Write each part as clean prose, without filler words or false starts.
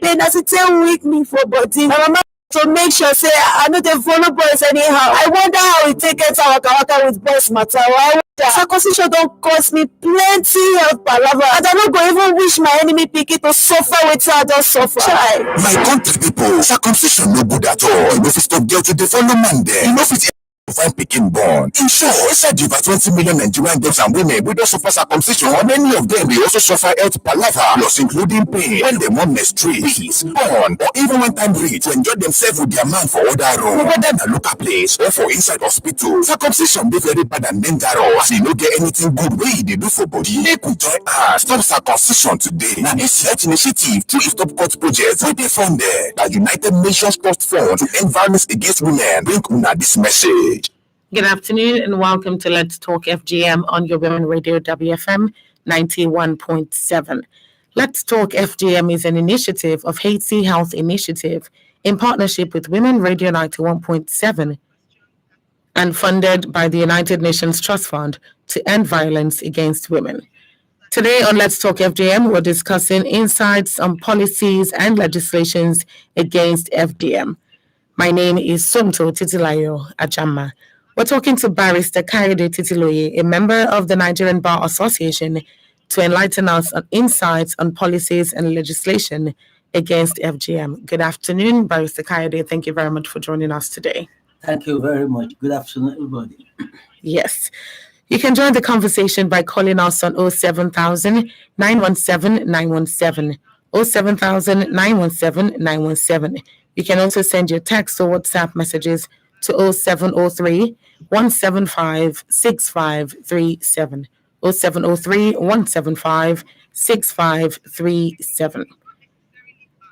again as it weak me for body. My mama to make sure say I know they follow boys anyhow. I wonder how it take it waka with boys matter. Circumcision don't cost me plenty health palava, and I don't go even wish my enemy pikin to suffer with I don't suffer. My country people, circumcision no good at all. You know, if you stop girl to the follow man there, you know, if it's find pikin born. In short, inside over 20 million Nigerian girls and women we don't suffer circumcision, and many of them they also suffer health palava, plus including pain when they want menstruate, peace, born, or even when time reach to enjoy themselves with their man for other room, whether in a local place or for inside hospital. Circumcision be very bad and dangerous. You don't get anything good way they do for body. Make we join us. Stop circumcision today. Now this health initiative through Stop Cut project where they funded the United Nations Trust Fund to end violence against women. Bring una this message. Good afternoon and welcome to Let's Talk FGM on your Women Radio WFM 91.7. Let's Talk FGM is an initiative of Hacey Health Initiative in partnership with Women Radio 91.7 and funded by the United Nations Trust Fund to end violence against women. Today on Let's Talk FGM, we're discussing insights on policies and legislations against FGM. My name is Somto Titilayo Ajama. We're talking to Barrister Kayode Titiloye, a member of the Nigerian Bar Association, to enlighten us on insights on policies and legislation against FGM. Good afternoon, Barrister Kayode. Thank you very much for joining us today. Thank you very much. Good afternoon, everybody. Yes. You can join the conversation by calling us on 07000 917 917, 07000 917 917. You can also send your text or WhatsApp messages to 0703 175 6537, 0703 175 6537.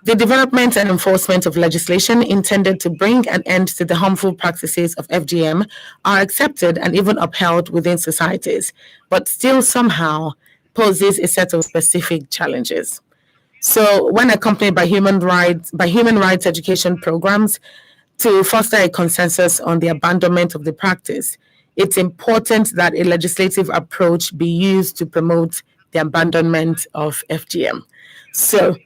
The development and enforcement of legislation intended to bring an end to the harmful practices of FGM are accepted and even upheld within societies, but still somehow poses a set of specific challenges. So, when accompanied by human rights education programs to foster a consensus on the abandonment of the practice, it's important that a legislative approach be used to promote the abandonment of FGM. So,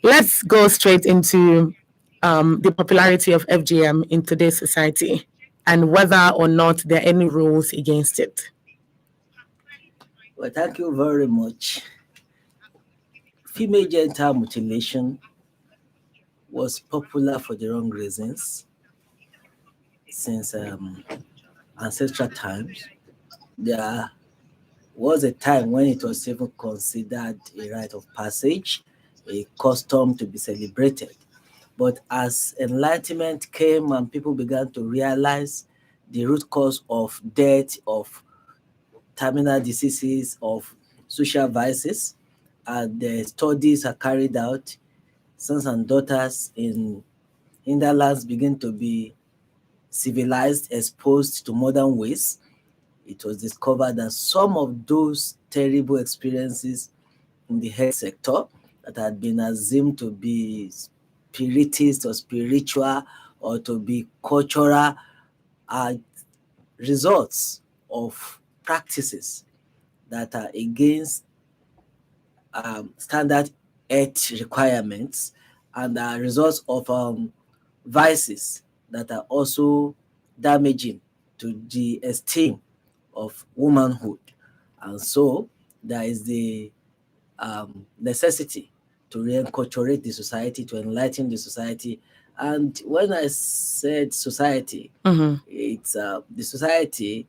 let's go straight into the popularity of FGM in today's society and whether or not there are any rules against it. Well, thank you very much. Female genital mutilation was popular for the wrong reasons since ancestral times. There was a time when it was even considered a rite of passage, a custom to be celebrated. But as enlightenment came and people began to realize the root cause of death, of terminal diseases, of social vices, and the studies are carried out, sons and daughters in hinterlands begin to be civilized, exposed to modern ways. It was discovered that some of those terrible experiences in the health sector that had been assumed to be spiritist or spiritual or to be cultural are results of practices that are against standard health requirements and are results of vices that are also damaging to the esteem of womanhood. And so there is the necessity to reinculturate the society, to enlighten the society. And when I said society, it's the society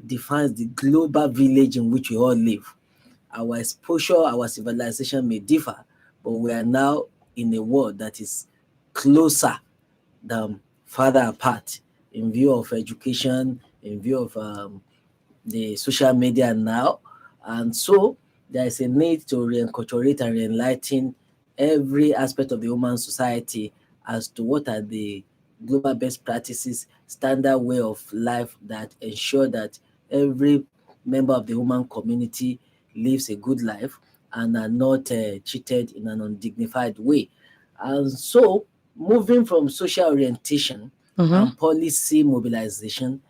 defines the global village in which we all live. Our exposure, our civilization may differ, but we are now in a world that is closer than farther apart in view of education, in view of the social media now. And so there is a need to reinculturate and re-enlighten every aspect of the human society as to what are the global best practices, standard way of life that ensure that every member of the human community lives a good life and are not treated in an undignified way. And so moving from social orientation and policy mobilization,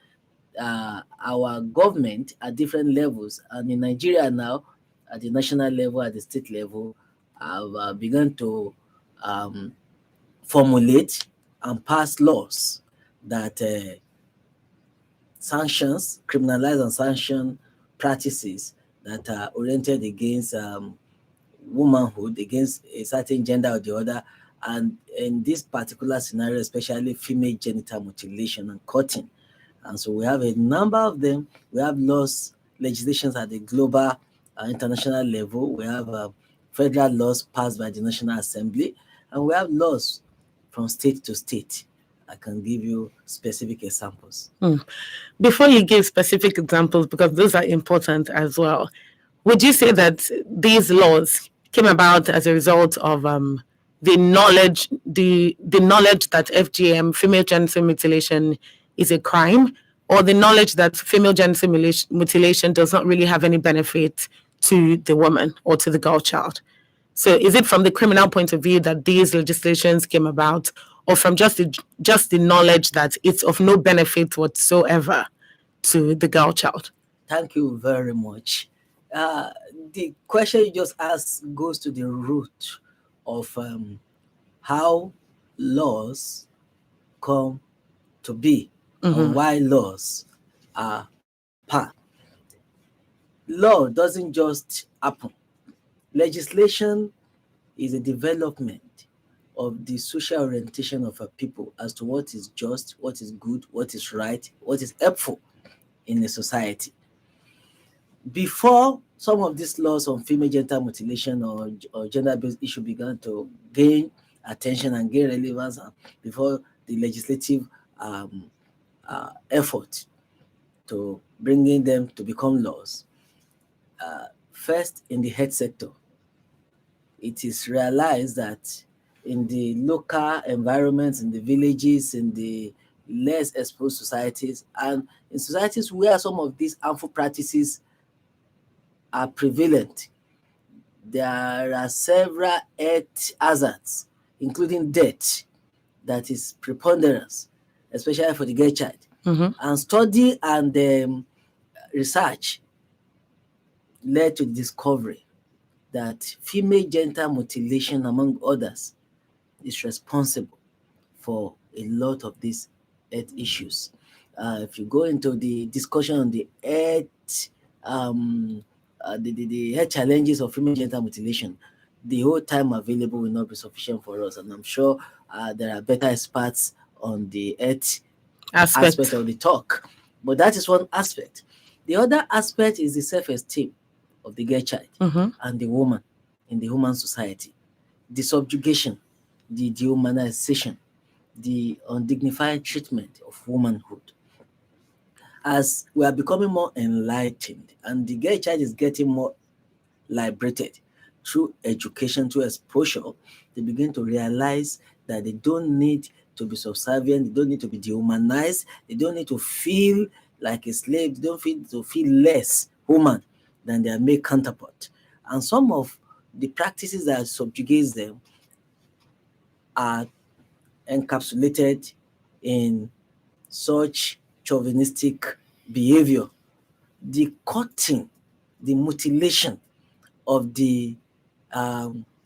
our government at different levels, and in Nigeria now, at the national level, at the state level, have begun to formulate and pass laws that criminalize and sanction practices that are oriented against womanhood, against a certain gender or the other, and in this particular scenario, especially female genital mutilation and cutting. And so we have a number of them. We have laws, legislations at the global, international level. We have federal laws passed by the National Assembly, and we have laws from state to state. I can give you specific examples. Before you give specific examples, because those are important as well, would you say that these laws came about as a result of the knowledge that FGM, female genital mutilation, is a crime, or the knowledge that female genital mutilation does not really have any benefit to the woman or to the girl child? So is it from the criminal point of view that these legislations came about, or from just the knowledge that it's of no benefit whatsoever to the girl child? Thank you very much. The question you just asked goes to the root of how laws come to be and why laws are passed. Law doesn't just happen. Legislation is a development of the social orientation of a people as to what is just, what is good, what is right, what is helpful in a society. Before some of these laws on female genital mutilation or gender-based issue began to gain attention and gain relevance, before the legislative effort to bringing them to become laws, first in the health sector, it is realized that in the local environments, in the villages, in the less exposed societies, and in societies where some of these harmful practices are prevalent, there are several health hazards, including death, that is preponderance, especially for the girl child. And study and research led to the discovery that female genital mutilation, among others, is responsible for a lot of these health issues. If you go into the discussion on the health, the health challenges of female genital mutilation, the whole time available will not be sufficient for us. And I'm sure there are better experts on the health aspect of the talk. But that is one aspect. The other aspect is the self-esteem of the girl child and the woman in the human society. The subjugation, the dehumanization, the undignified treatment of womanhood. As we are becoming more enlightened and the girl child is getting more liberated through education, through exposure, they begin to realize that they don't need to be subservient, they don't need to be dehumanized, they don't need to feel like a slave, they don't need to feel less human than their male counterpart. And some of the practices that subjugate them are encapsulated in such chauvinistic behavior. The cutting, the mutilation of the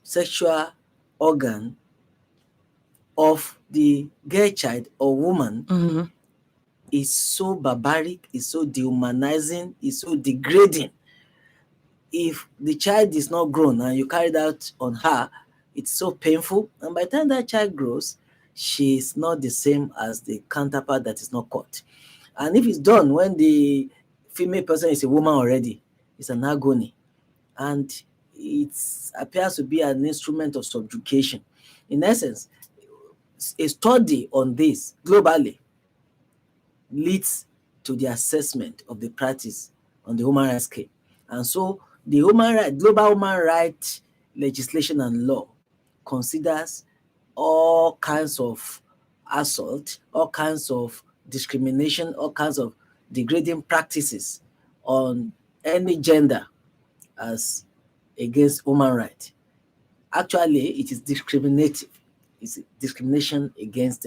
sexual organ of the girl child or woman is so barbaric, is so dehumanizing, is so degrading. If the child is not grown and you carry that on her, it's so painful. And by the time that child grows, she is not the same as the counterpart that is not cut. And if it's done when the female person is a woman already, it's an agony. And it appears to be an instrument of subjugation. In essence, a study on this globally leads to the assessment of the practice on the human rights scale. And so the global human rights legislation and law considers all kinds of assault, all kinds of discrimination, all kinds of degrading practices on any gender as against human rights. Actually, it is discriminative. It's discrimination against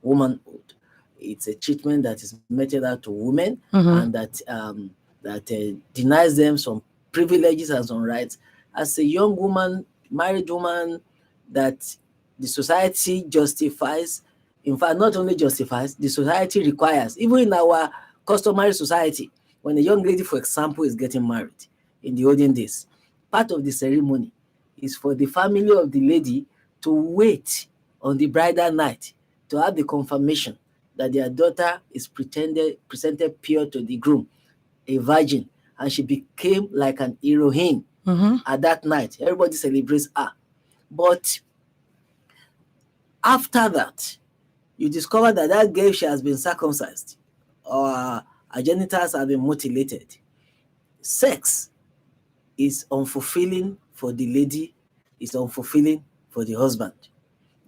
womanhood. It's a treatment that is meted out to women and that denies them some privileges and some rights. As a young woman, married woman, that the society justifies, in fact, not only justifies, the society requires, even in our customary society, when a young lady, for example, is getting married in the olden days, part of the ceremony is for the family of the lady to wait on the bridal night to have the confirmation that their daughter is presented pure to the groom, a virgin, and she became like an heroine at that night. Everybody celebrates her. But after that, you discover that that girl, she has been circumcised or her genitals have been mutilated. Sex is unfulfilling for the lady, is unfulfilling for the husband.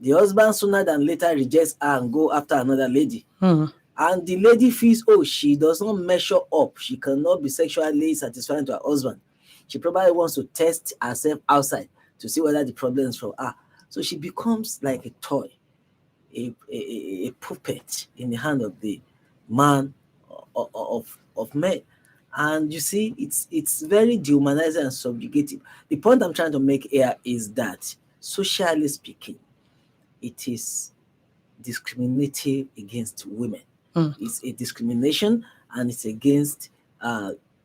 The husband sooner than later rejects her and go after another lady. And the lady feels, oh, she does not measure up. She cannot be sexually satisfying to her husband. She probably wants to test herself outside to see whether the problem is from her. So she becomes like a toy, a puppet in the hand of the man of men. And you see, it's very dehumanizing and subjugative. The point I'm trying to make here is that, socially speaking, it is discriminative against women. It's a discrimination, and it's against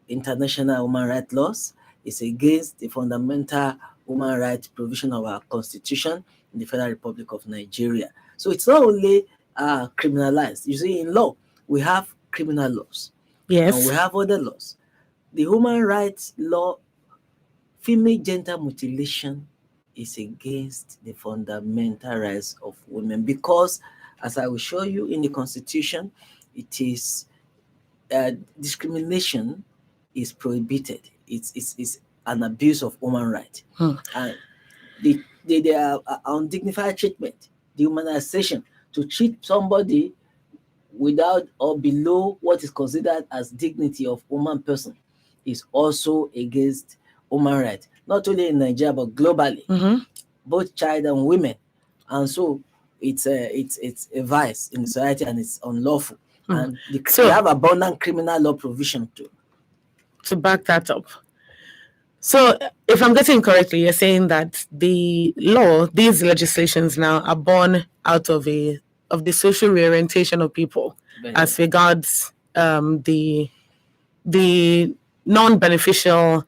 international human rights laws. It's against the fundamental human rights provision of our constitution in the Federal Republic of Nigeria. So it's not only criminalized. You see, in law, we have criminal laws. Yes. And we have other laws. The human rights law, female genital mutilation is against the fundamental rights of women, because, as I will show you in the Constitution, it is discrimination is prohibited. It's an abuse of human rights. And they are undignified treatment, dehumanization, to treat somebody without or below what is considered as dignity of human person, is also against human rights, not only in Nigeria but globally, both child and women. And so it's a vice in society, and it's unlawful. And we have abundant criminal law provision to back that up. So if I'm getting correctly, you're saying that the law, these legislations now, are born out of the social reorientation of people as regards the non-beneficial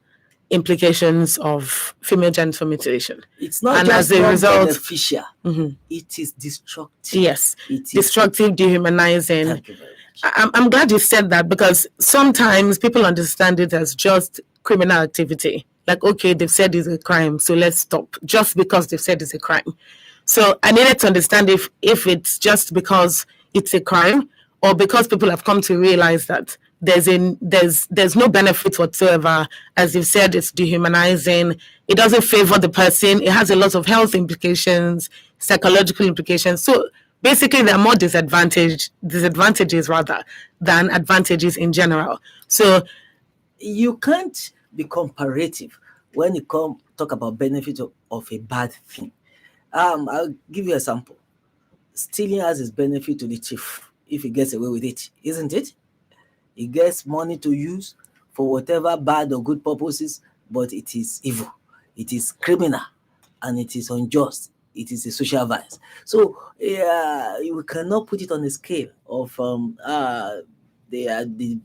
implications of female genital mutilation. It's not and just as a result, beneficial. It is destructive. Yes, it is destructive, dehumanizing. Thank you very much. I'm glad you said that, because sometimes people understand it as just criminal activity. Like, okay, they've said it's a crime, so let's stop, just because they've said it's a crime. So I needed to understand if it's just because it's a crime, or because people have come to realize that there's no benefit whatsoever. As you've said, it's dehumanizing. It doesn't favor the person. It has a lot of health implications, psychological implications. So basically, there are more disadvantages rather than advantages in general. So you can't be comparative when you talk about benefit of a bad thing. I'll give you a sample. Stealing has its benefit to the thief if he gets away with it, isn't it? He gets money to use for whatever bad or good purposes, but it is evil, it is criminal, and it is unjust. It is a social vice. So you cannot put it on a scale of the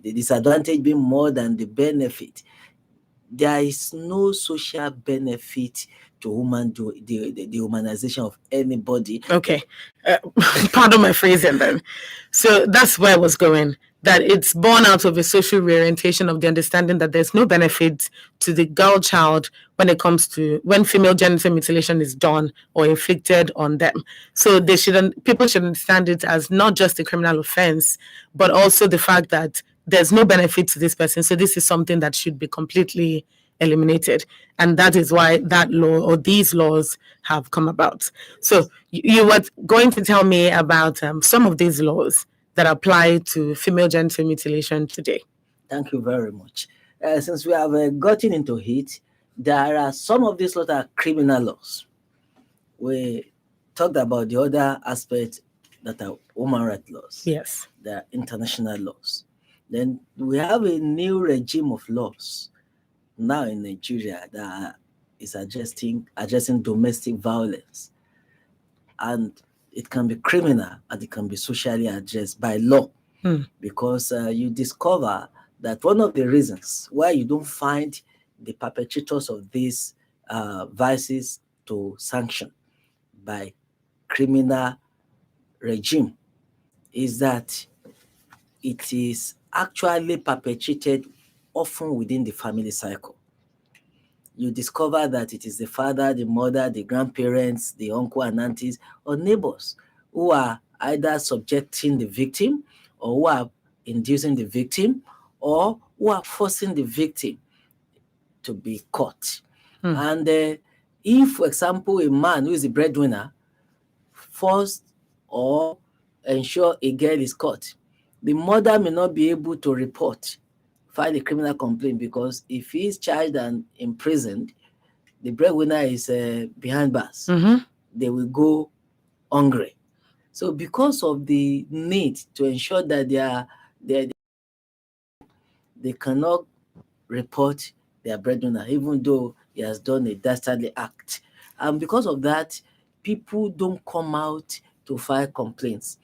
disadvantage being more than the benefit. There is no social benefit to the humanization of anybody. Okay. Pardon my phrasing then. So that's where I was going, that it's born out of a social reorientation of the understanding that there's no benefit to the girl child when it comes to when female genital mutilation is done or inflicted on them. So people should understand it as not just a criminal offense, but also the fact that there's no benefit to this person. So this is something that should be completely eliminated. And that is why that law or these laws have come about. So you were going to tell me about some of these laws that apply to female genital mutilation today. Thank you very much. Since we have gotten into it, there are some of these laws that are criminal laws. We talked about the other aspects that are human rights laws. Yes. They are international laws. Then we have a new regime of laws now in Nigeria that is addressing domestic violence and it can be criminal and it can be socially addressed by law. Because you discover that one of the reasons why you don't find the perpetrators of these vices to sanction by criminal regime is that it is actually perpetrated often within the family cycle. You discover that it is the father, the mother, the grandparents, the uncle and aunties, or neighbors who are either subjecting the victim, or who are inducing the victim, or who are forcing the victim to be caught. And if, for example, a man who is the breadwinner forced or ensure a girl is caught, the mother may not be able to file a criminal complaint, because if he is charged and imprisoned, the breadwinner is behind bars. They will go hungry. So because of the need to ensure that they cannot report their breadwinner, even though he has done a dastardly act. And because of that, people don't come out to file complaints.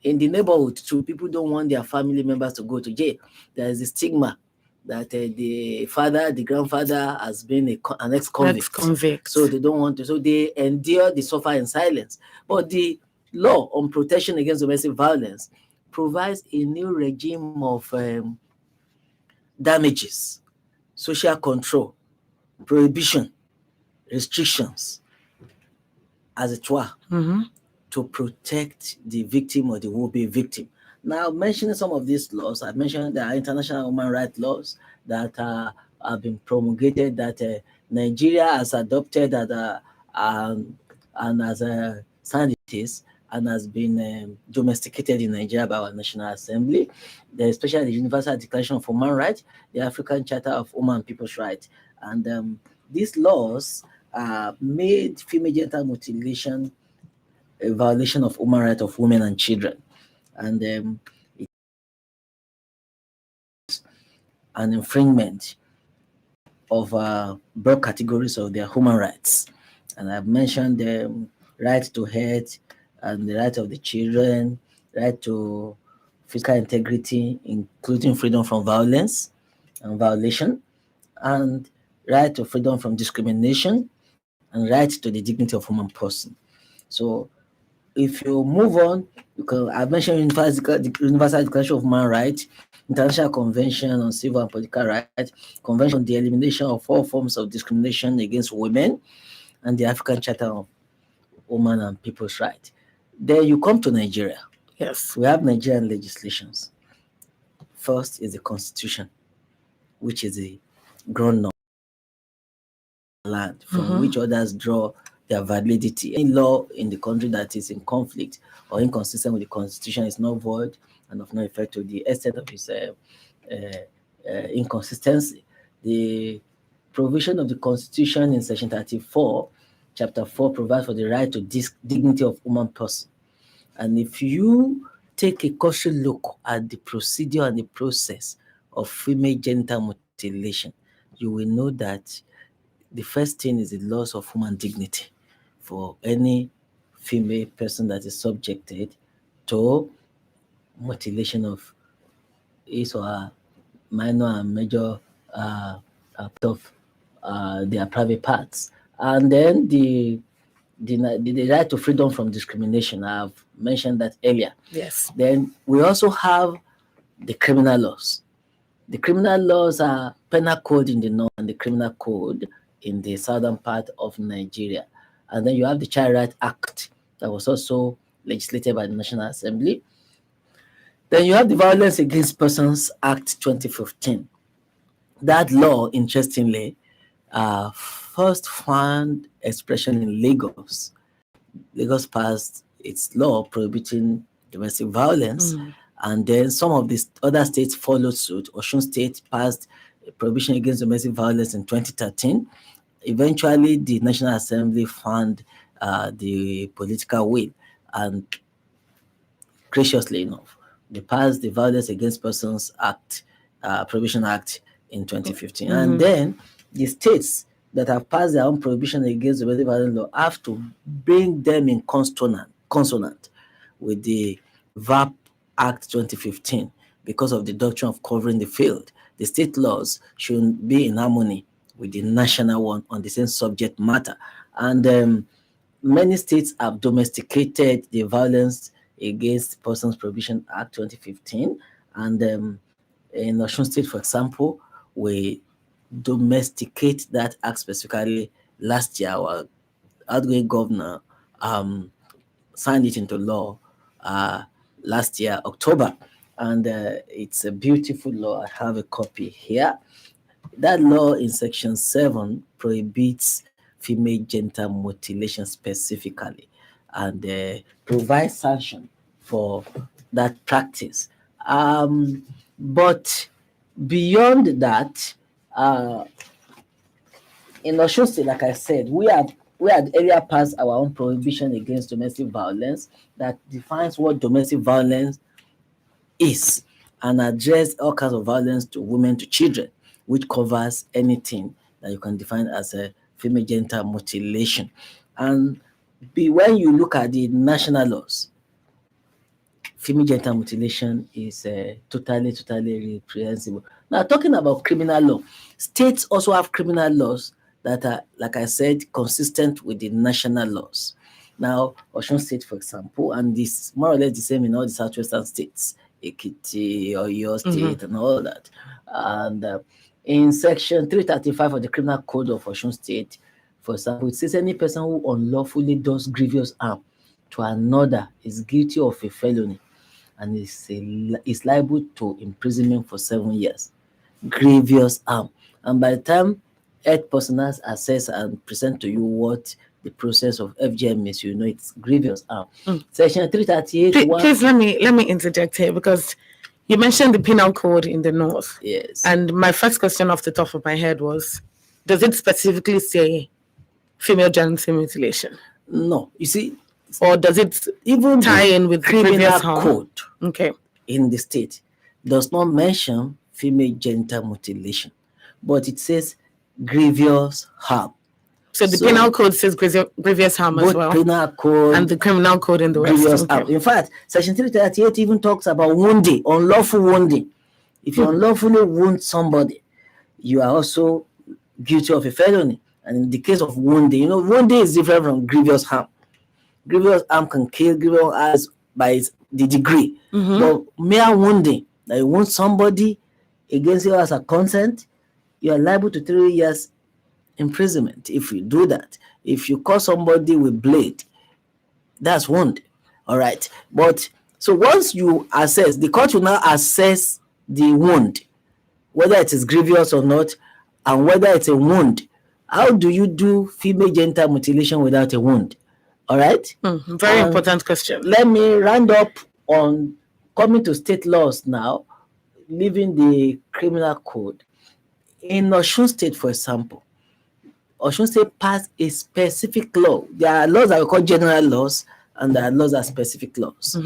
In the neighborhood too, people don't want their family members to go to jail. There is a stigma that the father, the grandfather has been an ex-convict. So they don't want to. So they endure the suffer in silence. But the law on protection against domestic violence provides a new regime of damages, social control, prohibition, restrictions, as it were, to protect the victim or the will-be victim. Now, mentioning some of these laws, I mentioned there are international human rights laws that have been promulgated, that Nigeria has adopted and as a scientist, and has been domesticated in Nigeria by our National Assembly. There's especially the Universal Declaration of Human Rights, the African Charter of Human and People's Rights. And these laws made female genital mutilation a violation of human rights of women and children. And it's an infringement of broad categories of their human rights. And I've mentioned the right to health and the right of the children, right to physical integrity, including freedom from violence and violation, and right to freedom from discrimination, and right to the dignity of human person. So if you move on, I've mentioned Universal Declaration of Human Rights, International Convention on Civil and Political Rights, Convention on the Elimination of all forms of discrimination against women, and the African Charter of Women and People's Rights. Then you come to Nigeria. Yes. We have Nigerian legislations. First is the Constitution, which is the ground norm land from which others draw their validity. Any law in the country that is in conflict or inconsistent with the Constitution is not void and of no effect to the extent of its inconsistency. The provision of the Constitution in Section 34, Chapter 4, provides for the right to dignity of human person. And if you take a closer look at the procedure and the process of female genital mutilation, you will know that the first thing is the loss of human dignity for any female person that is subjected to mutilation of his or her minor and major part of their private parts. And then the right to freedom from discrimination. I've mentioned that earlier. Yes. Then we also have the criminal laws. The criminal laws are penal code in the north and the criminal code in the southern part of Nigeria. And then you have the Child Rights Act that was also legislated by the National Assembly. Then you have the Violence Against Persons Act 2015. That law, interestingly, first found expression in Lagos. Lagos passed its law prohibiting domestic violence, and then some of these other states followed suit. Osun State passed a prohibition against domestic violence in 2013. Eventually, the National Assembly found the political will, and graciously enough, they passed the Violence Against Persons Act, Prohibition Act in 2015. And then the states that have passed their own prohibition against domestic violence law have to bring them in consonant with the VAP Act 2015 because of the doctrine of covering the field. The state laws should be in harmony with the national one on the same subject matter. And many states have domesticated the Violence Against Persons Prohibition Act 2015. And in Osun State, for example, we domesticate that act specifically last year. Our outgoing governor signed it into law last year, October. And it's a beautiful law. I have a copy here. That law in Section 7 prohibits female genital mutilation specifically and provides sanction for that practice. But beyond that, in Osun State, like I said, we had earlier passed our own prohibition against domestic violence that defines what domestic violence is and address all kinds of violence to women, to children, which covers anything that you can define as a female genital mutilation. And when you look at the national laws, female genital mutilation is totally reprehensible. Now, talking about criminal law, states also have criminal laws that are, like I said, consistent with the national laws. Now, Osun State, for example, and this more or less the same in all the southwestern states, Ekiti, Oyo State, and all that. And in Section 335 of the Criminal Code of Osun State, for example, it says any person who unlawfully does grievous harm to another is guilty of a felony and is liable to imprisonment for 7 years. Grievous harm. And by the time health personnel assess and present to you what the process of FGM is, you know it's grievous harm. Section 338. Please let me interject here, because you mentioned the penal code in the north. Yes. And my first question off the top of my head was, does it specifically say female genital mutilation? No. You see, or does it even tie in with criminal harm? Code okay. in the state does not mention female genital mutilation, but it says grievous harm. So the penal code says grievous harm as well. Both penal code and the criminal code in the West. Okay. In fact, Section 338 even talks about wounding, unlawful wounding. If you unlawfully wound somebody, you are also guilty of a felony. And in the case of wounding, wounding is different from grievous harm. Grievous harm can kill, grievous harm by the degree. But mere wounding, that you wound somebody against you as a consent, you are liable to 3 years imprisonment if you do that. If you cause somebody with blade, that's wound. All right. But so once you assess, the court will now assess the wound, whether it is grievous or not, and whether it's a wound. How do you do female genital mutilation without a wound? All right. Very important question. Let me round up on coming to state laws now, leaving the criminal code. In Osun State, for example, Osun State passed a specific law. There are laws that we call general laws, and there are laws that are specific laws.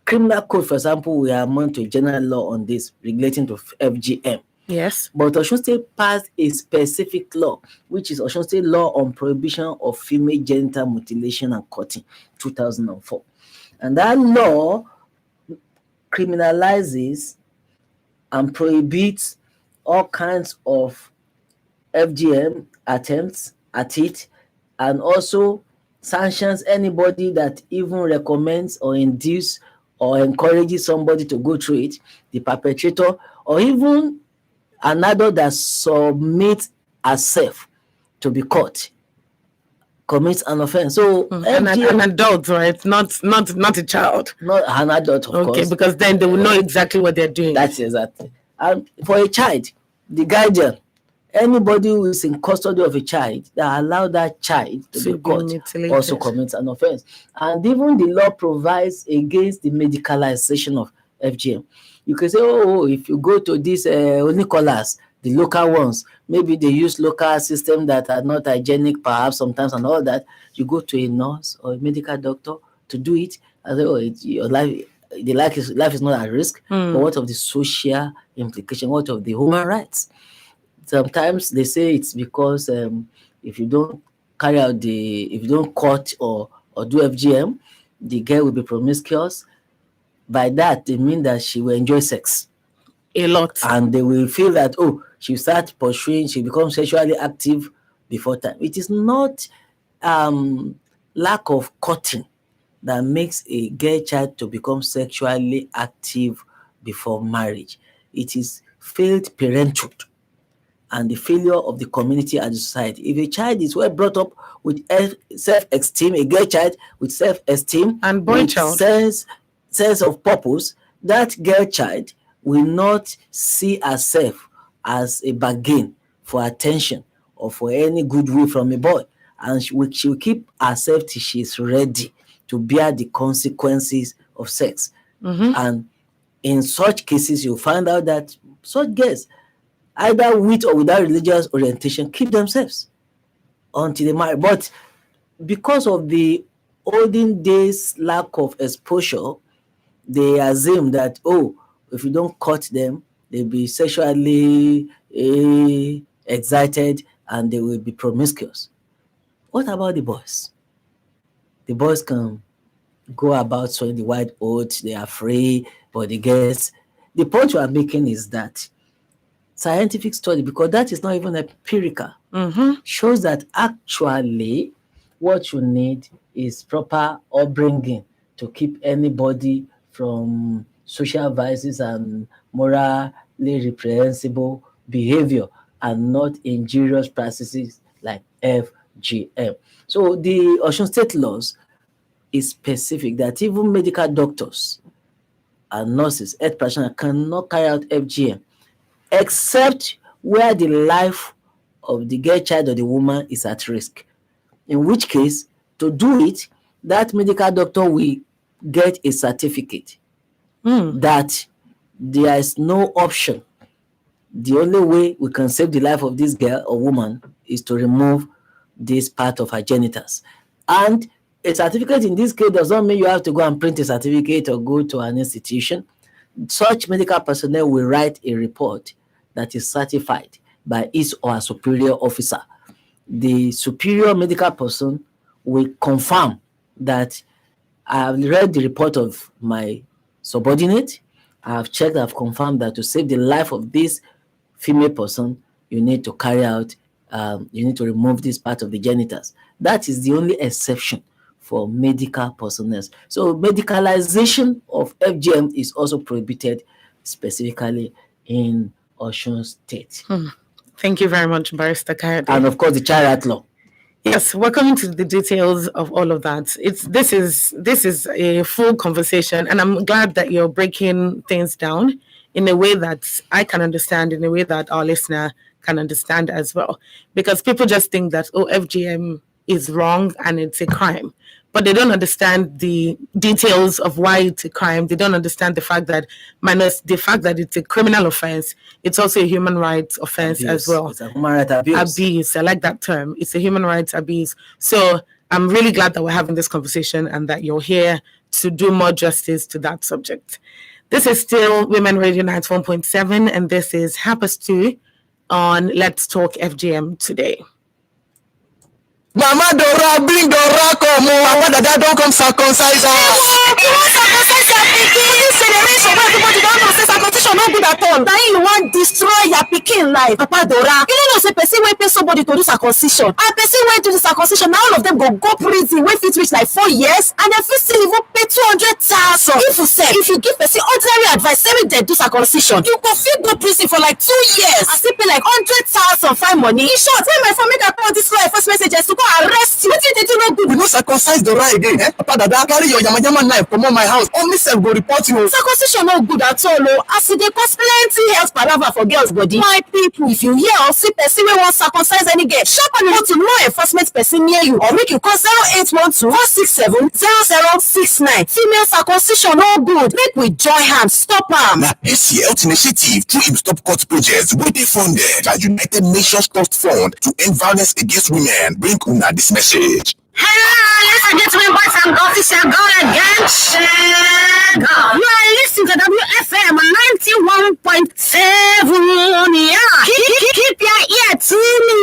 Criminal code, for example, we are among to general law on this relating to FGM. Yes. But Osun State passed a specific law, which is Osun State Law on Prohibition of Female Genital Mutilation and Cutting, 2004. And that law criminalizes and prohibits all kinds of FGM attempts at it, and also sanctions anybody that even recommends or induces or encourages somebody to go through it, the perpetrator, or even an adult that submits herself to be caught, commits an offense. So an adult, right? Not a child. Not an adult, of course. Okay, because then they will know exactly what they're doing. That's exactly. And for a child, the guardian, anybody who is in custody of a child that allow that child to be caught also commits an offense. And even the law provides against the medicalization of FGM. You can say, if you go to these Nicolas, the local ones, maybe they use local systems that are not hygienic, perhaps sometimes, and all that. You go to a nurse or a medical doctor to do it. I say, your life, life is not at risk. But what of the social implication? What of the human rights? Sometimes they say it's because if you don't carry out if you don't cut or do FGM, the girl will be promiscuous. By that, they mean that she will enjoy sex a lot, and they will feel that, oh, she start pursuing, she becomes sexually active before time. It is not lack of cutting that makes a girl child to become sexually active before marriage. It is failed parenthood and the failure of the community and the society. If a child is well brought up with self-esteem, a girl child with self-esteem and boy with child sense of purpose, that girl child will not see herself as a bargain for attention or for any goodwill from a boy, and she will keep herself till she is ready to bear the consequences of sex. And in such cases, you find out that such girls, either with or without religious orientation, keep themselves until they marry. But because of the olden days lack of exposure, they assume that, oh, if you don't cut them, they'll be sexually excited and they will be promiscuous. What about the boys? The boys can go about sowing the white oats, they are free, but the girls, the point you are making is that scientific study, because that is not even empirical, shows that actually what you need is proper upbringing to keep anybody from social vices and morally reprehensible behavior and not injurious practices like FGM. So the Osun State laws is specific that even medical doctors and nurses, health practitioners cannot carry out FGM except where the life of the girl child or the woman is at risk. In which case, to do it, that medical doctor will get a certificate that there is no option. The only way we can save the life of this girl or woman is to remove this part of her genitals. And a certificate in this case does not mean you have to go and print a certificate or go to an institution. Such medical personnel will write a report that is certified by his or her superior officer. The superior medical person will confirm that I have read the report of my subordinate, I have checked, I have confirmed that to save the life of this female person, you need to carry out, you need to remove this part of the genitals. That is the only exception for medical personnel. So medicalization of FGM is also prohibited specifically in Osun State. Thank you very much, Barrister Kayode. And of course, the Child Right Law. Yes, we're coming to the details of all of that. This is a full conversation, and I'm glad that you're breaking things down in a way that I can understand, in a way that our listener can understand as well. Because people just think that, oh, FGM is wrong and it's a crime. But they don't understand the details of why it's a crime. They don't understand the fact that, minus the fact that it's a criminal offense, it's also a human rights offense as well. It's a human rights abuse. Abuse, I like that term. It's a human rights abuse. So I'm really glad that we're having this conversation and that you're here to do more justice to that subject. This is still Women Radio 91.7, and this is Happers 2 on Let's Talk FGM today. Mama Dora, bring Dora, come on. Papa Dada, don't come circumcise us. You want circumcise your pikin? This generation where everybody don't know say circumcision no good at all. Now you want destroy your pikin life. Papa Dora, you don't know say person wey pay somebody to do circumcision and person wey do the circumcision, now all of them go prison wey fit reach like 4 years and dem fit still even pay 200,000. If you give person ordinary advice say make dem do circumcision, you go fit go prison for like 2 years and still pay like 100,000 fine money. In short, when my phone make I call this law enforcement agents to go arrest you, wetin dey do no good. We no circumcise Dora again, eh? Papa Dada, carry your yama knife comot my house. Only self go report you. Circumcision no good at all, oh, as e dey cause plenty health palava for girls body. My people, if you hear or see person wey wan circumcise any girl, sharply go to law enforcement person near you or make you call 0812 467 0069. Female circumcision no good. Make we join hands stop am. Na Hacey Health Initiative through im Stop Cut project wey dey funded by United Nations Trust Fund to end violence against women bring una this message. Hello, ladies and gentlemen, boys and girls, it's your girl again. You are listening to WFM 91.7. Yeah, keep your ear to me.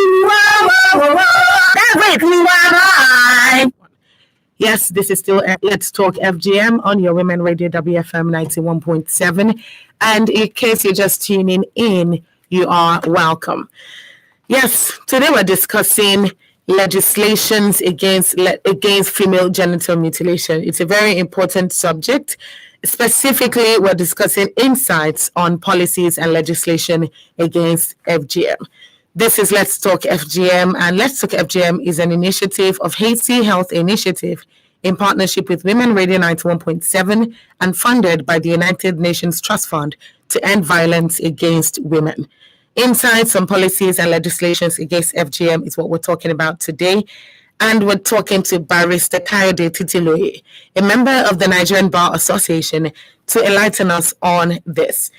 Yes, this is still Let's Talk FGM on your Women Radio WFM 91.7. And in case you're just tuning in, you are welcome. Yes, today we're discussing legislations against female genital mutilation. It's a very important subject. Specifically, we're discussing insights on policies and legislation against FGM. This is Let's Talk FGM, and Let's Talk FGM is an initiative of Hacey Health Initiative in partnership with Women Radio 91.7 and funded by the United Nations Trust Fund to end violence against women. Insights on policies and legislations against FGM is what we're talking about today. And we're talking to Barrister Kayode Titiloye, a member of the Nigerian Bar Association, to enlighten us on this.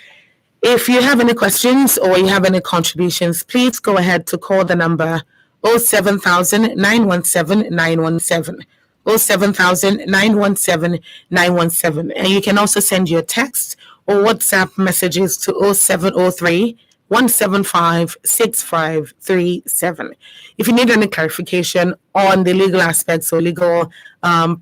If you have any questions or you have any contributions, please go ahead to call the number 07000 917 917. 07000 917 917. And you can also send your text or WhatsApp messages to 0703 175 6537. If you need any clarification on the legal aspects or legal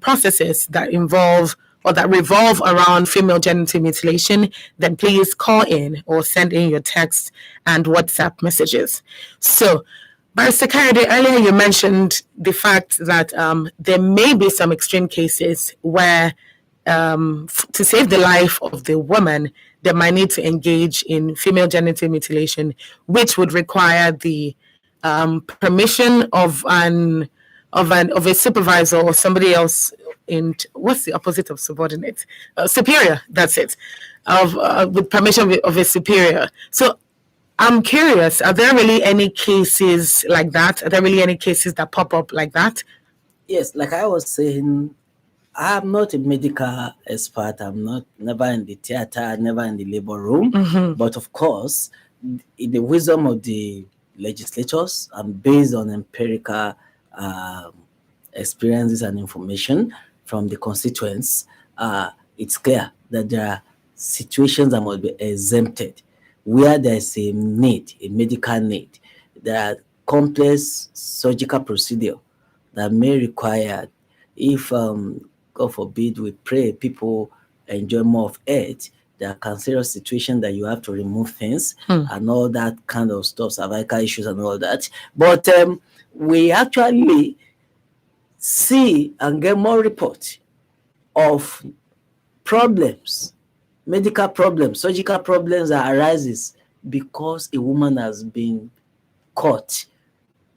processes that involve or that revolve around female genital mutilation, then please call in or send in your text and WhatsApp messages. So, Barrister Kayode, earlier you mentioned the fact that there may be some extreme cases where to save the life of the woman, they might need to engage in female genital mutilation, which would require the permission of a supervisor or somebody else. In what's the opposite of subordinate? Superior. That's it. With permission of a superior. So I'm curious, are there really any cases like that? Are there really any cases that pop up like that? Yes, like I was saying, I'm not a medical expert. I'm never in the theater, never in the labor room. Mm-hmm. But of course, in the wisdom of the legislators and based on empirical experiences and information from the constituents, it's clear that there are situations that must be exempted where there's a need, a medical need. There are complex surgical procedure that may require, if God forbid, we pray people enjoy more of it, there are cancerous situations that you have to remove things and all that kind of stuff, cervical issues and all that. But we actually see and get more reports of problems, medical problems, surgical problems that arises because a woman has been caught.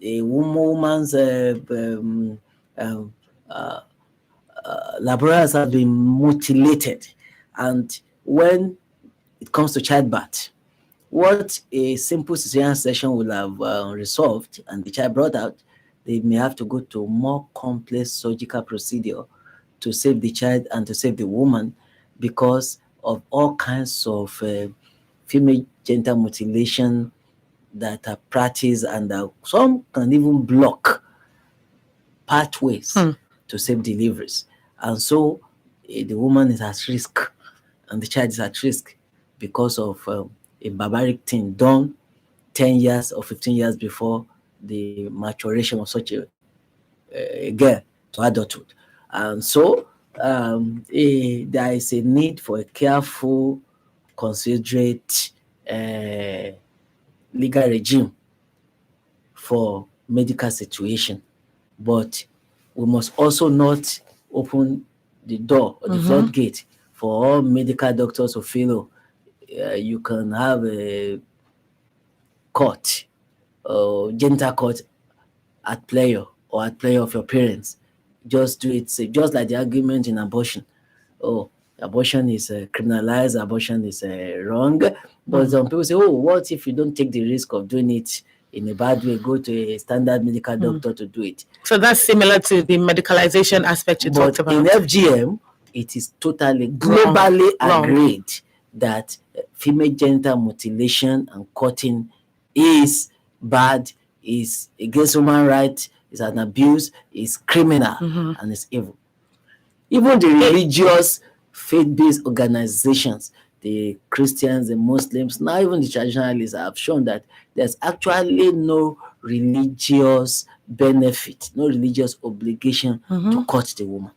A woman's laboratories have been mutilated, and when it comes to childbirth, what a simple cesarean section will have resolved and the child brought out, they may have to go to more complex surgical procedure to save the child and to save the woman because of all kinds of female genital mutilation that are practiced, and some can even block pathways to save deliveries. And so the woman is at risk and the child is at risk because of a barbaric thing done 10 years or 15 years before the maturation of such a girl to adulthood. And so there is a need for a careful, considerate legal regime for medical situation. But we must also not open the door or the floodgate for all medical doctors to feel you can have a court or genital court at pleasure or at pleasure of your parents. Just do it safe. Just like the argument in abortion. Oh, abortion is criminalized, abortion is wrong. But some people say, oh, what if you don't take the risk of doing it in a bad way, go to a standard medical doctor to do it? So that's similar to the medicalization aspect you talked about. In FGM, it is totally globally agreed that female genital mutilation and cutting is bad, is against human rights, is an abuse, is criminal, and it's evil. Even the religious faith-based organizations, the Christians, the Muslims, now even the traditionalists have shown that there's actually no religious benefit, no religious obligation to cut the woman.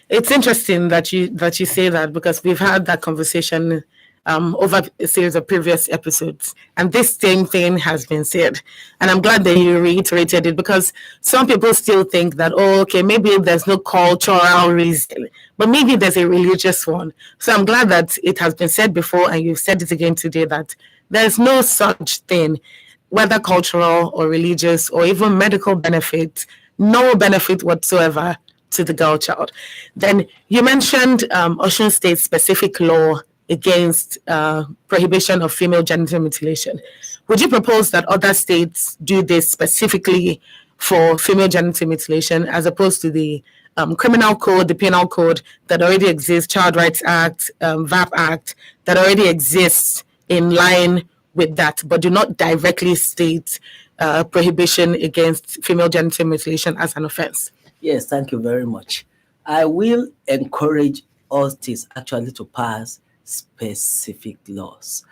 It's interesting that you say that, because we've had that conversation over a series of previous episodes, and this same thing has been said. And I'm glad that you reiterated it, because some people still think that, oh, okay, maybe there's no cultural reason, but maybe there's a religious one. So I'm glad that it has been said before, and you've said it again today, that there's no such thing, whether cultural or religious or even medical benefit, no benefit whatsoever to the girl child. Then you mentioned Osun State's specific law against prohibition of female genital mutilation. Would you propose that other states do this specifically for female genital mutilation, as opposed to the criminal code, the penal code that already exists, Child Rights Act, VAP Act, that already exists in line with that, but do not directly state prohibition against female genital mutilation as an offense? Yes, thank you very much. I will encourage all states actually to pass specific laws.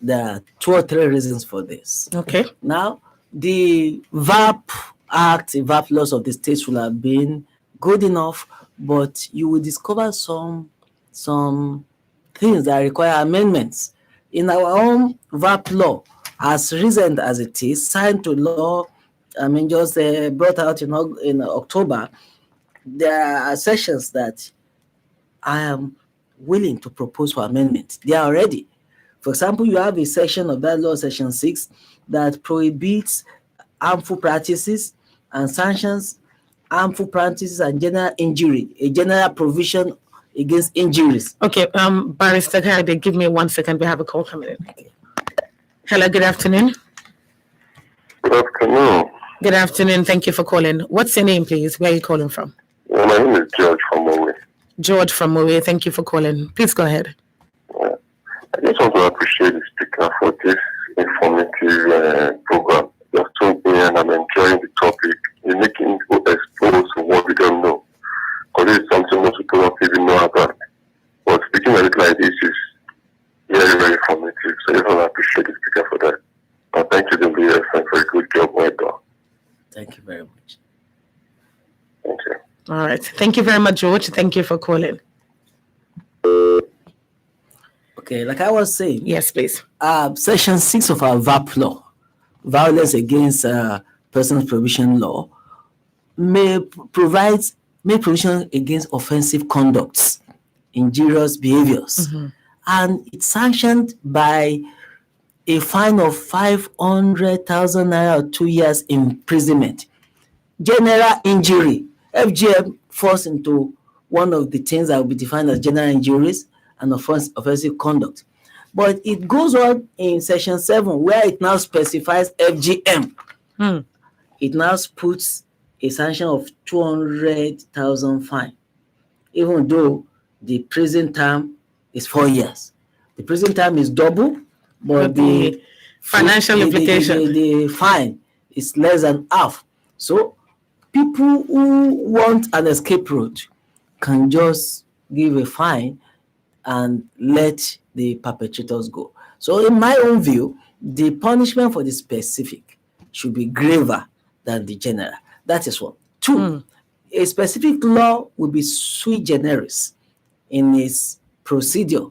There are 2 or 3 reasons for this. Okay. Now, the VAP Act, the VAP laws of the states will have been good enough, but you will discover some things that require amendments. In our own VAP law, as recent as it is, signed to law, just brought out in October, there are sections that I am willing to propose for amendment. They are already. For example, you have a section of that law, section 6, that prohibits harmful practices and sanctions harmful practices and general injury, a general provision against injuries. Okay, Barrister Kayode, give me 1 second. We have a call coming in. Okay. Hello, good afternoon. Good afternoon. Good afternoon. Thank you for calling. What's your name, please? Where are you calling from? My name is George from Mowe. George from Mowe. Thank you for calling. Please go ahead. I just want to appreciate the speaker for this informative program. Just told me, and I'm enjoying the topic. You're making people expose to what we don't know, because it's something most people don't even know about. But speaking of it like this is very, very informative. So I just want to appreciate the speaker for that. And thank you, WFM, for a good job well done. Thank you very much. Thank you. All right. Thank you very much, George. Thank you for calling. Okay, like I was saying. Yes, please. Section 6 of our VAP law, Violence Against Persons Prohibition Law, may provision against offensive conducts, injurious behaviors, and it's sanctioned by a fine of 500,000 naira or 2 years imprisonment. General injury, FGM falls into one of the things that will be defined as general injuries and offensive conduct. But it goes on in section 7, where it now specifies FGM. It now puts a sanction of 200,000 fine, even though the prison term is 4 years. The prison term is double, but the financial implication, the fine is less than half. So people who want an escape route can just give a fine and let the perpetrators go. So in my own view, the punishment for the specific should be graver than the general. That is one. 2, a specific law will be sui generis in its procedure,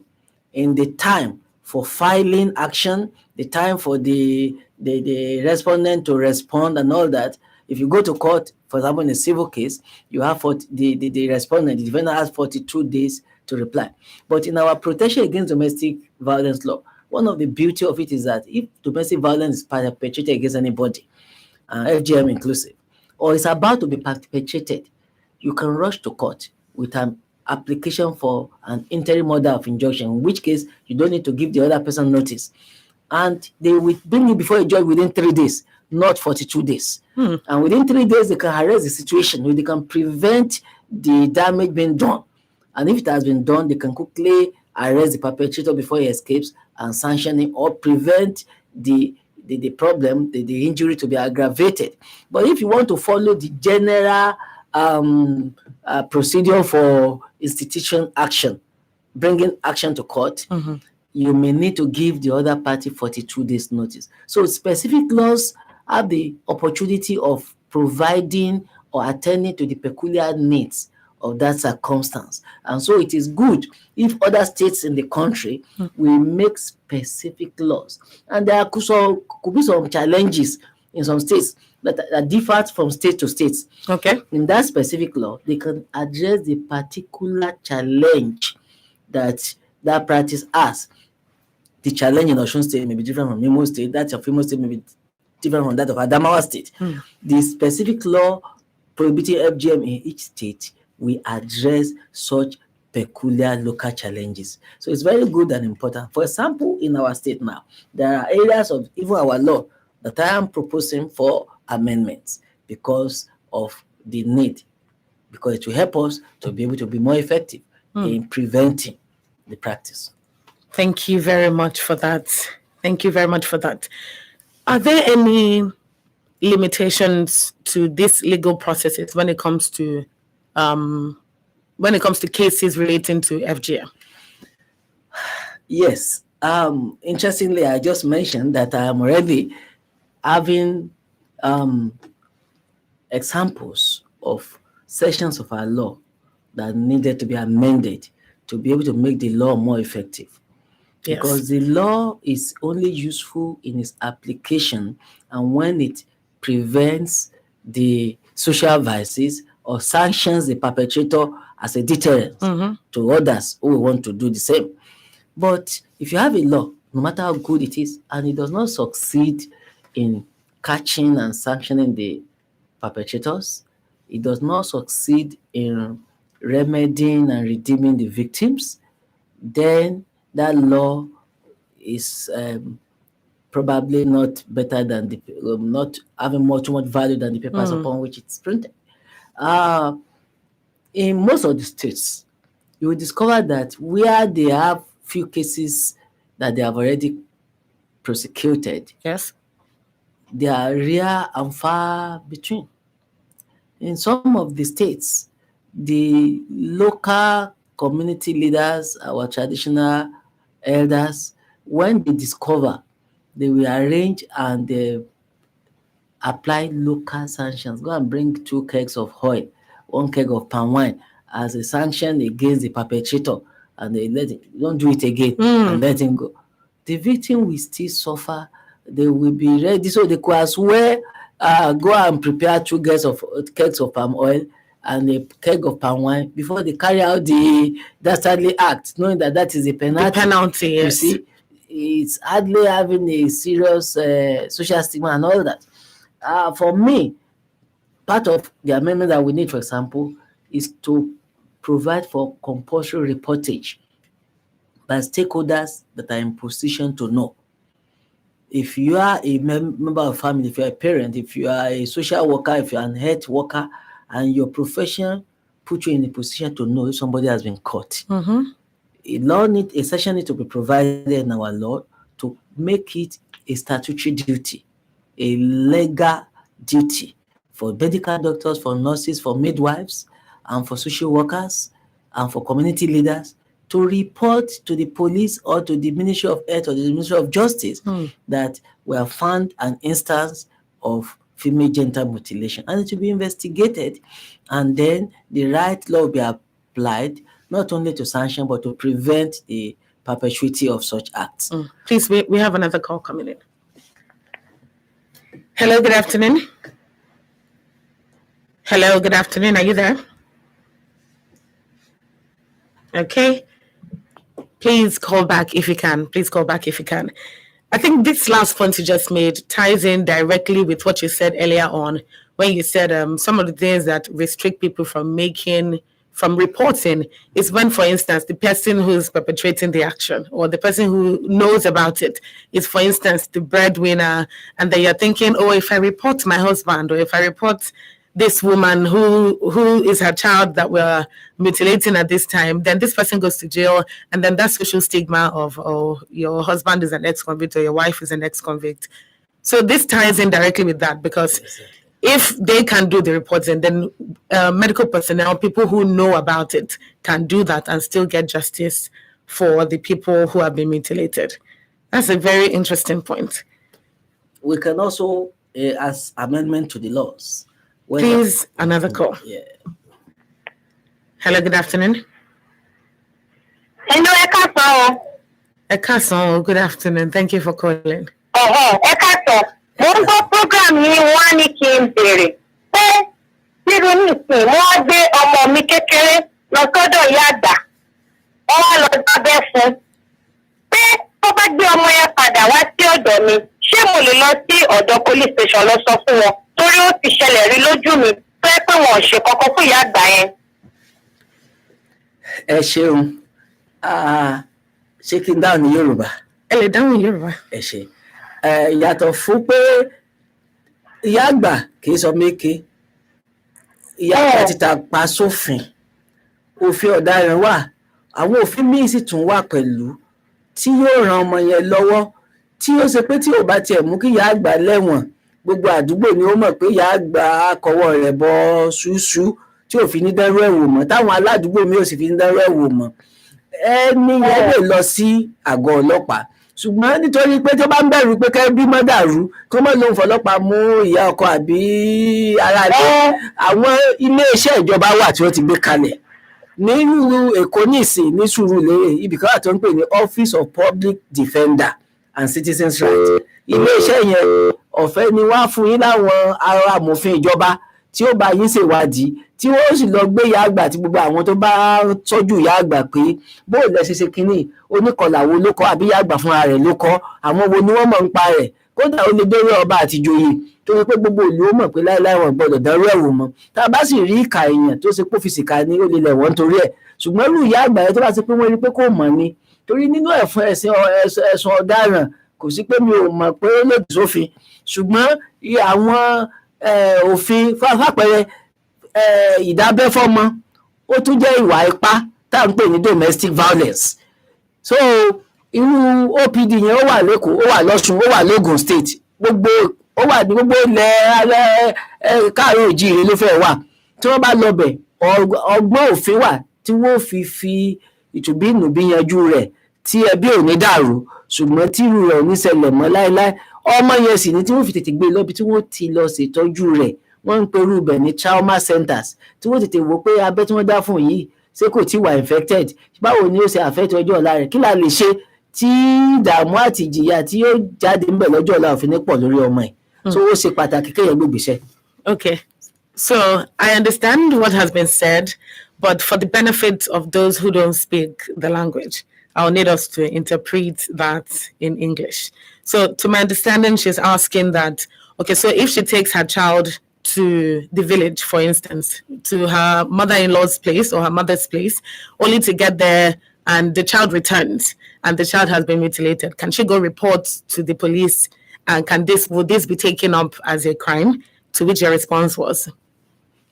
in the time for filing action, the time for the respondent to respond and all that. If you go to court, for example, in a civil case, you have the respondent, the defendant has 42 days to reply. But in our protection against domestic violence law, one of the beauty of it is that if domestic violence is perpetrated against anybody, FGM inclusive, or is about to be perpetrated, you can rush to court with an application for an interim order of injunction, in which case you don't need to give the other person notice. And they will bring you before a judge within 3 days, not 42 days. And within 3 days, they can arrest the situation, they can prevent the damage being done. And if it has been done, they can quickly arrest the perpetrator before he escapes and sanction him, or prevent the problem, the injury to be aggravated. But if you want to follow the general procedure for institution action, bringing action to court, you may need to give the other party 42 days notice. So specific laws have the opportunity of providing or attending to the peculiar needs of that circumstance. And so it is good if other states in the country will make specific laws. And there could be some challenges in some states that differ from state to state. Okay. In that specific law, they can address the particular challenge that practice has. The challenge in Osun State may be different from Imo State. That of Imo State may be different from that of Adamawa State. The specific law prohibiting FGM in each state will address such peculiar local challenges. So it's very good and important. For example, in our state now, there are areas of even our law that I am proposing for amendments because of the need, because it will help us to be able to be more effective in preventing the practice. Thank you very much for that. Thank you very much for that. Are there any limitations to these legal processes when it comes to cases relating to FGM? Yes. Interestingly, I just mentioned that I am already having examples of sections of our law that needed to be amended to be able to make the law more effective. Yes. Because the law is only useful in its application and when it prevents the social vices or sanctions the perpetrator as a deterrent to others who want to do the same. But if you have a law, no matter how good it is, and it does not succeed in catching and sanctioning the perpetrators, it does not succeed in remedying and redeeming the victims, then that law is probably not better than the not having too much value than the papers upon which it's printed. In most of the states, you will discover that where they have few cases that they have already prosecuted, Yes. they are rare and far between. In some of the states, the local community leaders, our traditional elders, when they discover, they will arrange and they apply local sanctions. Go and bring 2 kegs of oil, 1 keg of palm wine as a sanction against the perpetrator, and they let it, don't do it again and let him go. The victim will still suffer. They will be ready, so they could as well go and prepare 2 kegs of palm oil and a keg of palm wine before they carry out the dastardly act, knowing that that is a penalty. The penalty, yes. You see, it's hardly having a serious social stigma and all that. For me, part of the amendment that we need, for example, is to provide for compulsory reportage by stakeholders that are in position to know. If you are a member of family, if you're a parent, if you are a social worker, if you're an health worker, and your profession put you in a position to know if somebody has been caught, a section needs to be provided in our law to make it a statutory duty, a legal duty for medical doctors, for nurses, for midwives, and for social workers, and for community leaders to report to the police or to the Ministry of Health or the Ministry of Justice that we have found an instance of female genital mutilation, and it will be investigated, and then the right law will be applied not only to sanction but to prevent the perpetuity of such acts. Please, we have another call coming in. Hello, good afternoon. Hello, good afternoon. Are you there? Okay. Please call back if you can. I think this last point you just made ties in directly with what you said earlier on, when you said some of the things that restrict people from reporting is when, for instance, the person who's perpetrating the action or the person who knows about it is, for instance, the breadwinner, and then you're thinking, oh, if I report my husband or if I report this woman who is her child that we're mutilating at this time, then this person goes to jail, and then that social stigma of, oh, your husband is an ex-convict or your wife is an ex-convict. So this ties in directly with that, because if they can do the reporting, then medical personnel, people who know about it, can do that and still get justice for the people who have been mutilated. That's a very interesting point. We can also, as amendment to the laws. Please, another call. Yeah. Hello, good afternoon. Hello, Ekason, good afternoon. Thank you for calling. Ekason. Mo ń gbọ́ program yìí wá ní kí n béèrè pé nírú nìsín wọ́n gbé ọmọ mi kékeré lọ sọ́dọ̀ ìyá àgbà. Wọ́n wá lọ dábẹ́ fún. Pé tó bá gbé ọmọ yẹn padà wá sí ọ̀dọ̀ mi, ṣé mo lè lọ sí ọ̀dọ̀ police station lọ sọ fún wọn? Torí ó ti ṣẹlẹ̀ rí lójú mi pé wọn ò ṣe kankan fún ìyá àgbà yẹn. Ẹ ṣeun. Ṣé kí n dáhùn ní Yorùbá? Ẹ lè dáhùn Yorùbá. Ẹ ṣe. Yàtọ̀ fún pé ìyá àgbà kì í sọ méke, ìyá àgbà ti tàpá sófin, òfin ọ̀daràn wà, àwọn òfin míì sì tún wà pẹ̀lú tí yóò ran ọmọ yẹn lọ́wọ́, tí ó ṣe pé tí ò bá tiẹ̀ mú kí ìyá àgbà lẹ́wọ̀n, gbogbo àdúgbò ni ó mọ̀ pé ìyá àgbà kọwọ́ rẹ̀ bọ́ ṣúṣú tí ò fi ní dẹ́rù ẹ̀wò mọ́, táwọn aládùúgbò mi ò sì fi ní dẹ́rù ẹ̀wò mọ́. Ẹni yẹn lè lọ sí àgọ́ ọlọ́pàá, ṣùgbọ́n nítorí pé tó bá ń bẹ̀rù pé kẹ́ bí mọ́ dàrú kó mọ́ lóun fọlọ́pàá mú ìyá ọkọ àbí ara rẹ̀, àwọn iléeṣẹ́ ìjọba wà tí wọ́n ti gbé kalẹ̀ nínú Èkó nísìn ní Sùúrùlérè ibìkan àti wọ́n ń pè ní Office of Public Defender and Citizens Rights. Iléeṣẹ́ yẹn ọ̀fẹ́ ni wọ́n á fún yín láwọn ará amòfin ìjọba tí ó bá yín ṣèwádìí, tí wọ́n sì lọ gbé ìyá àgbà àti gbogbo àwọn tó bá tọ́jú ìyá àgbà pé bóò lẹ ṣe kínní, oníkọlà wo ló kọ́ àbí ìyá àgbà fúnra rẹ̀ ló kọ́, àwọn wo ni wọ́n mọ̀ ń pa rẹ̀, kódà ó lè dórí ọba àti ìjòyè tó ṣe pé gbogbo ìlú ó mọ̀ pé láéláé wọn gbọ́dọ̀ dánrú ẹ̀wò mọ́. Tá a bá sì rí ìkà èèyàn tó ṣe pé fìsìkà ní ó lè lẹ̀ wọ́n torí ẹ̀, ṣùgbọ́n irú ìyá àgbà yẹn tó bá ṣe pé wọ́n rí pé kò mọ̀ ni, torí nínú ẹ̀sùn ọ̀daràn kò sí pé mi ò mọ̀ pé ó lòdì sófin, ṣùgbọ́n àwọn òfin fàpẹẹrẹ ìdábẹ́ fọ́mọ ó tún jẹ́ ìwà ipá tá à ń pè ní domestic violence. So irú OPD yẹn ó wà l'Ékòó, ó wà l'Ọ́ṣun, ó wà l'Ógùn state, ó wà ní gbogbo ilẹ̀ káàárọ̀ oòjíire ló fẹ́ wà. Tí wọ́n bá lọ bẹ̀, ọgbọ́n òfin wà tí wọ́n fi ìtùbínùbí yanjú rẹ̀ tí ẹbí ò ní dàrú, ṣùgbọ́n tí irú rẹ̀ ò ní ṣẹlẹ̀ mọ́ láéláé. Ọmọ yẹn sì ni tí wọ́n fi tètè gbé lọ́bi tí wọ́n ti lọ ṣètọ́jú rẹ̀, wọ́n ń perú ibẹ̀ ní trauma centers, tí wọ́n tètè wò pé abẹ́ tí wọ́n dá fún yìí ṣé kò tí wà infected, báwo ni ó ṣe affect ọjọ́ ọ̀la rẹ̀, kí la lè ṣe tí ìdààmú àti ìjìyà tí yóò jáde ńbẹ̀ lọ́jọ́ ọ̀la òfin ní pọ̀ lórí ọmọ ẹ̀. So ó ṣe pàtàkì kéèyàn gbé ìgbésẹ̀. Okay, so I understand what has been said, but for the benefit of those who don't speak the language, I'll need us to interpret that in English. So to my understanding, she's asking that, okay, so if she takes her child to the village, for instance, to her mother-in-law's place or her mother's place, only to get there and the child returns and the child has been mutilated, can she go report to the police, and would this be taken up as a crime? To which your response was?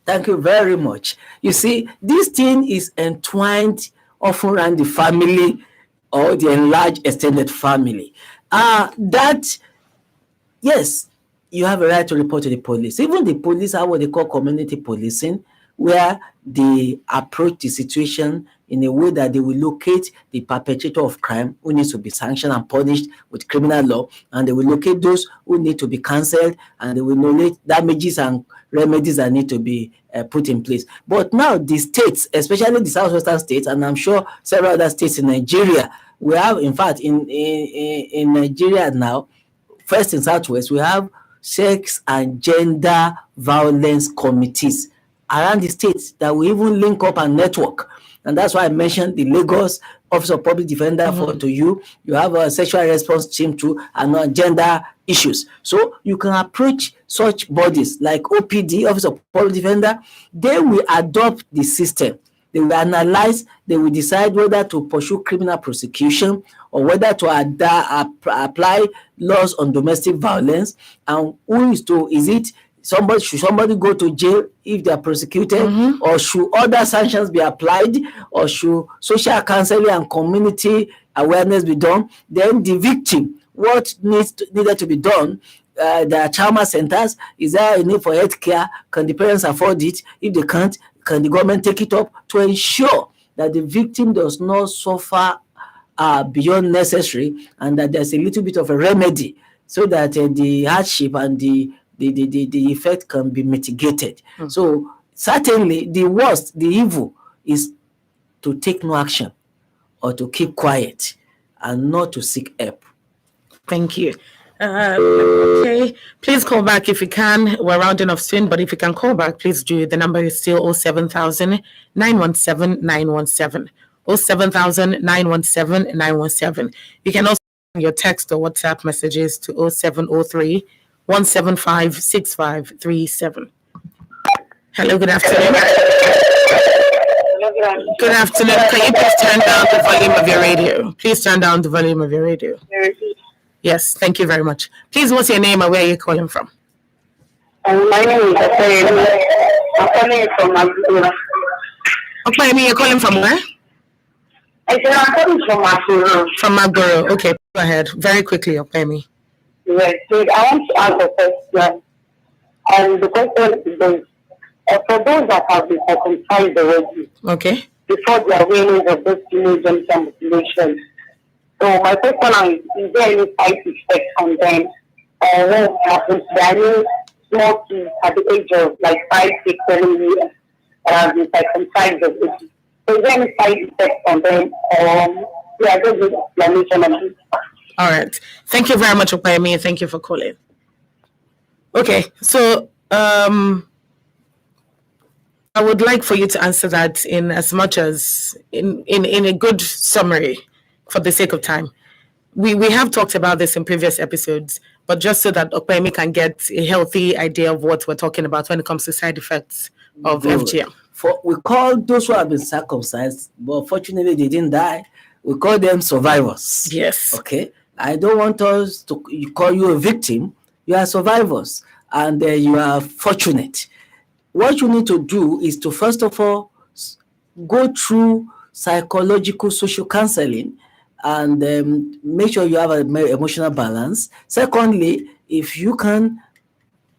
Thank you very much. You see, this thing is entwined often around the family or the enlarged extended family. Yes, you have a right to report to the police. Even the police have what they call community policing, where they approach the situation in a way that they will locate the perpetrator of crime who needs to be sanctioned and punished with criminal law, and they will locate those who need to be cancelled, and they will nominate damages and remedies that need to be put in place. But now the states, especially the southwestern states, and I'm sure several other states in Nigeria, we have, in fact, in Nigeria now, first in Southwest, we have sex and gender violence committees around the states that will even link up and network. And that's why I mentioned the Lagos Office of Public Defender to you. You have a sexual response team too, and on gender issues. So you can approach such bodies like OPD, Office of Public Defender. They will adopt the system. They will analyze, they will decide whether to pursue criminal prosecution or whether to apply laws on domestic violence, and should somebody go to jail if they are prosecuted, or should other sanctions be applied, or should social counseling and community awareness be done? Then the victim, what needed to be done? There are trauma centers. Is there a need for health care? Can the parents afford it? If they can't, can the government take it up to ensure that the victim does not suffer beyond necessary, and that there's a little bit of a remedy so that the hardship and the effect can be mitigated. So certainly the worst, the evil, is to take no action or to keep quiet and not to seek help. Thank you. Okay, please call back if you can. We're rounding off soon, but if you can call back, please do. The number is still 07000 917 917. 07000 917 917. You can also send your text or WhatsApp messages to 0703 175 6537. Hello, good afternoon. Good afternoon. Can you please turn down the volume of your radio? Please turn down the volume of your radio. Yes, thank you very much. Please, what's your name and where are you calling from? My name is Hacey. I'm calling from Magura. Okay, you're calling from where? I said I'm calling from Magura. From Maguro. Okay, go ahead. Very quickly, Opemi. Yes, so I want to ask a question. And the question is this. For those that have been circumcised already, Okay. before the awareness of this female genital mutilation, so my question is there any side effects on them? What happens to them? Small kids at the age of like 5, 6, 7 years that have been circumcised already. So is there any side effects on them? Yeah, just an explanation of this. All right. Thank you very much, Opemi, and thank you for calling. Okay, so I would like for you to answer that in as much as in a good summary for the sake of time. We have talked about this in previous episodes, but just so that Opemi can get a healthy idea of what we're talking about when it comes to side effects of FGM. We call those who have been circumcised, but fortunately they didn't die. We call them survivors. Yes. Okay. I don't want us to call you a victim. You are survivors, and you are fortunate. What you need to do is to first of all go through psychological social counseling and make sure you have an emotional balance. Secondly, if you can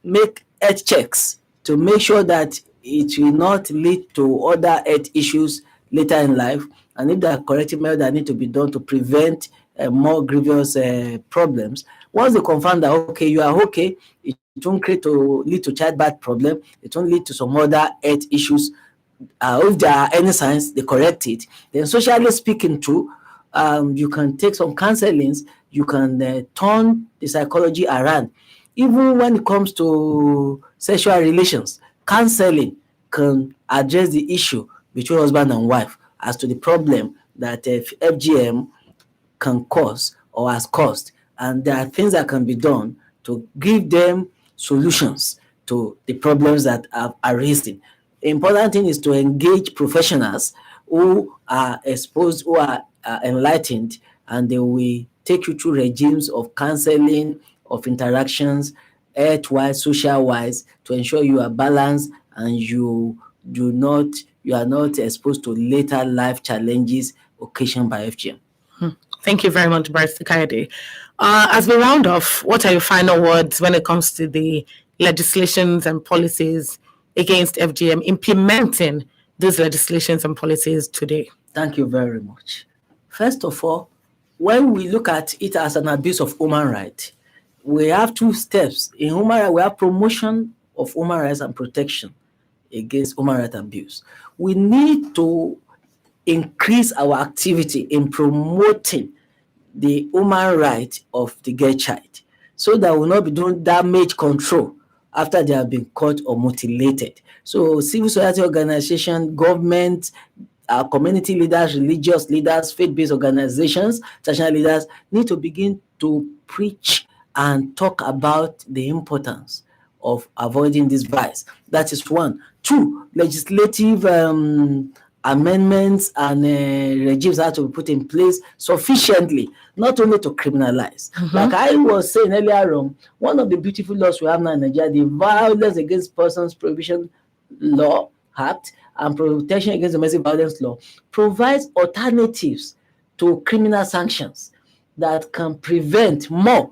make health checks to make sure that it will not lead to other health issues later in life, and if there are corrective measures that need to be done to prevent more grievous problems. Once they confirm that, okay, you are okay, it won't lead to childbirth problem, it won't lead to some other health issues. If there are any signs, they correct it. Then socially speaking too, you can take some counselings, you can turn the psychology around. Even when it comes to sexual relations, counseling can address the issue between husband and wife as to the problem that FGM can cause or has caused. And there are things that can be done to give them solutions to the problems that are arisen. The important thing is to engage professionals who are exposed, who are enlightened, and they will take you through regimes of counseling, of interactions, health-wise, social-wise, to ensure you are balanced and you are not exposed to later life challenges occasioned by FGM. Thank you very much, Barrister Kayode. As we round off, what are your final words when it comes to the legislations and policies against FGM, implementing those legislations and policies today? Thank you very much. First of all, when we look at it as an abuse of human rights, we have two steps. In human rights, we have promotion of human rights and protection against human rights abuse. We need to increase our activity in promoting the human right of the girl child so that we will not be doing damage control after they have been caught or mutilated. So civil society organization, government, community leaders, religious leaders, faith-based organizations, traditional leaders need to begin to preach and talk about the importance of avoiding this vice. That is one. Two, legislative amendments and regimes have to be put in place sufficiently, not only to criminalize. Like I was saying earlier on, one of the beautiful laws we have now in Nigeria, the Violence Against Persons Prohibition Law Act and Protection Against Domestic Violence Law, provides alternatives to criminal sanctions that can prevent more,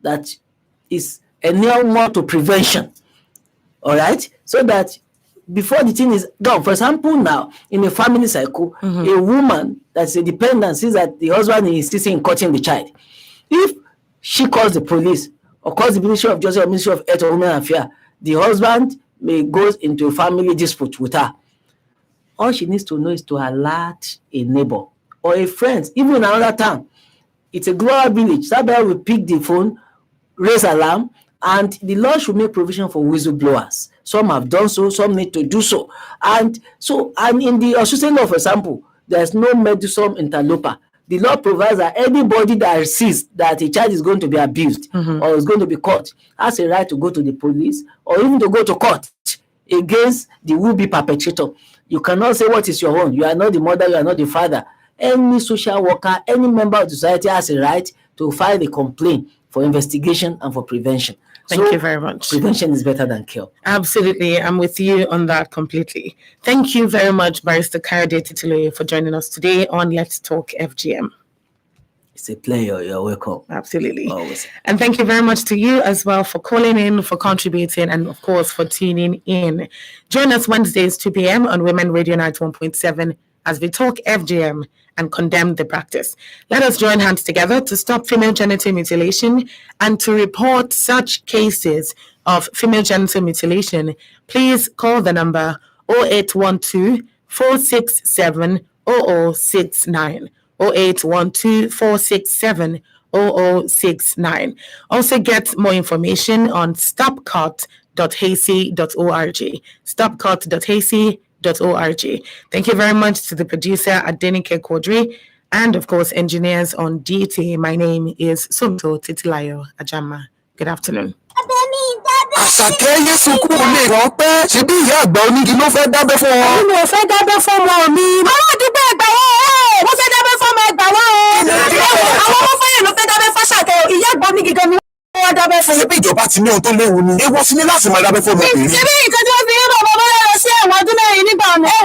that is enable more to prevention. All right? So that before the thing is done, for example, now in a family cycle, a woman that's a dependent sees that the husband is insisting in cutting the child. If she calls the police or calls the Ministry of Justice or Ministry of Health or Women Affairs, the husband may go into a family dispute with her. all she needs to know is to alert a neighbor or a friend, even in another town. It's a global village. Somebody will pick the phone, raise alarm, and the law should make provision for whistleblowers. Some have done so, some need to do so. And in the Australian law, for example, there's no medusum interloper. The law provides that anybody that sees that a child is going to be abused or is going to be caught has a right to go to the police or even to go to court against the would-be perpetrator. You cannot say what is your own. You are not the mother, you are not the father. Any social worker, any member of the society has a right to file a complaint for investigation and for prevention. Thank you very much. Prevention is better than cure. Absolutely. I'm with you on that completely. Thank you very much, Barrister Kayode Titiloye, for joining us today on Let's Talk FGM. It's a pleasure. You're welcome. Absolutely. Always. And thank you very much to you as well for calling in, for contributing, and of course for tuning in. Join us Wednesdays 2 p.m. on Women Radio 91.7 as we talk FGM and condemn the practice. Let us join hands together to stop female genital mutilation and to report such cases of female genital mutilation. Please call the number 0812 467 0069. 0812 467 0069. Also get more information on stopcut.hacey.org. Stopcut.hacey.org. Thank you very much to the producer Adenike Kodri and of course engineers on DT. My name is Sumto Titilayo Ajama. Good afternoon. Àṣàkẹ́ Yéṣu kú lè rán pẹ́ ṣe bí ìyá àgbà onígi ló fẹ́ dábẹ́ fún wọn. Èmi ò fẹ́ dábẹ́ fún ọmọ mi. Àwọn àdúgbò ẹgbà wọ́n wọ́n fẹ́ dábẹ́ fún ọmọ ẹgbà wọ́n. Àwọn ọmọ fẹ́yìn ló fẹ́ dábẹ́ fún Àṣàkẹ́. Ìyá àgbà onígi gan ni wọ́n dábẹ́ fún. Ṣé bí ìjọba ti ní ohun tó léwu ni? Èèwọ̀ sí ni láti máa dábẹ́ fún ọmọbìnrin. Ṣé bí nǹkan tí wọ́n fi ń bọ̀ bọ́ lọ sí ẹ̀wọ̀n ọdún mẹ́rin nígbà ọ̀nà?